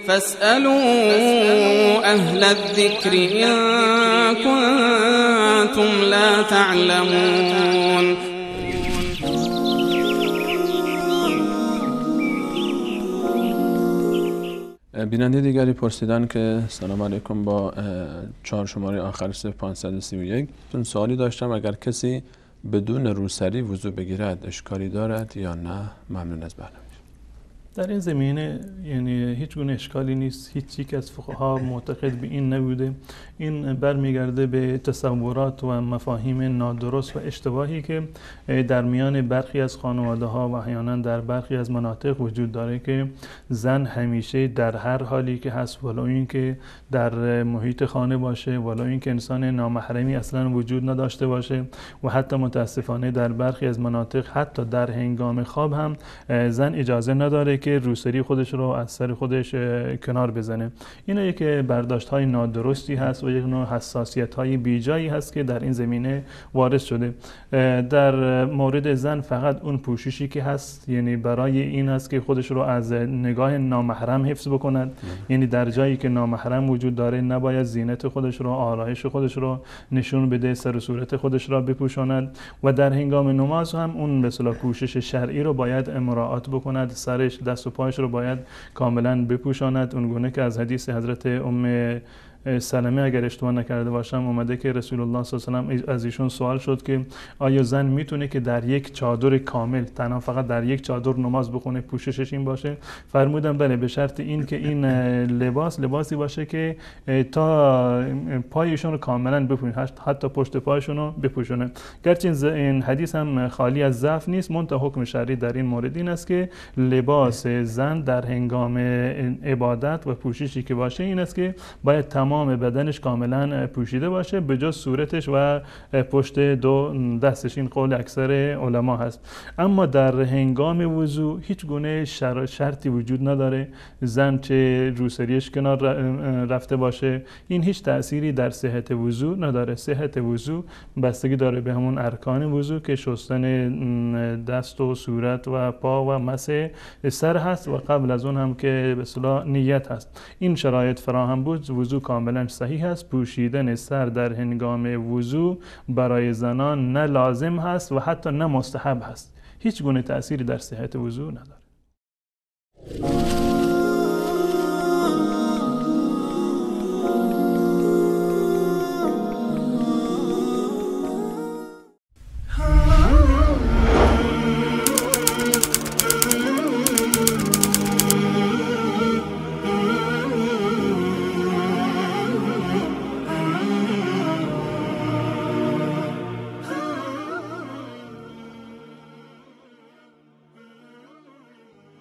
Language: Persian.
فاسألوا أهل الذكر إن كنتم لا تعلمون. بیننده دیگری پرسیدن که سلام علیکم، با 4 شماره آخر 0531 سوالی داشتم، اگر کسی بدون روسری وضو بگیرد اشکالی دارد یا نه؟ ممنون از برنامه. در این زمینه یعنی هیچ گونه اشکالی نیست. هیچ یک از فقها معتقد به این نبوده. این برمیگرده به تصورات و مفاهیم نادرست و اشتباهی که در میان برخی از خانواده ها و احیانا در برخی از مناطق وجود داره که زن همیشه در هر حالی که هست، ولو این که در محیط خانه باشه، ولو این که انسان نامحرمی اصلا وجود نداشته باشه، و حتی متاسفانه در برخی از مناطق حتی در هنگام خواب هم زن اجازه نداره که روسری خودش رو از سر خودش کنار بزنه. اینا یک برداشت های نادرستی هست و یک نوع حساسیت های بیجایی هست که در این زمینه وارد شده. در مورد زن فقط اون پوششی که هست یعنی برای این هست که خودش رو از نگاه نامحرم حفظ بکند. یعنی در جایی که نامحرم وجود داره نباید زینت خودش رو، آرایش خودش رو نشون بده، سر و صورت خودش را بپوشاند. و در هنگام نماز هم اون به اصطلاح پوشش شرعی رو باید مراعات بکند، سرش، دست و پایش رو باید کاملا بپوشاند، اونگونه که از حدیث حضرت سلمه اگر اشتباه نکرده باشم اومده که رسول الله صلی الله علیه و آله از ایشون سوال شد که آیا زن میتونه که در یک چادر کامل تنها فقط در یک چادر نماز بخونه، پوششش این باشه؟ فرمودن بله، به شرط این که این لباسی باشه که تا پایشون رو کاملا بپوشونه، حتی پشت پایشون رو بپوشونه. گرچه این حدیث هم خالی از ضعف نیست، منتها حکم شرعی در این مورد این است که لباس زن در هنگام عبادت و پوششی که باشه این است که باید تمام بدنش کاملا پوشیده باشه به جز صورتش و پشت دو دستش. این قول اکثر علما هست. اما در هنگام وضو هیچ گونه شرطی وجود نداره. زن چه روسریش کنار رفته باشه این هیچ تأثیری در صحت وضو نداره. صحت وضو بستگی داره به همون ارکان وضو که شستن دست و صورت و پا و مسح سر هست و قبل از اون هم که به اصطلاح نیت هست. این شرایط فراهم بود وضو کاملا صحیح است. پوشیدن سر در هنگام وضو برای زنان نه لازم هست و حتی نه مستحب هست. هیچ گونه تأثیری در صحت وضو نداره.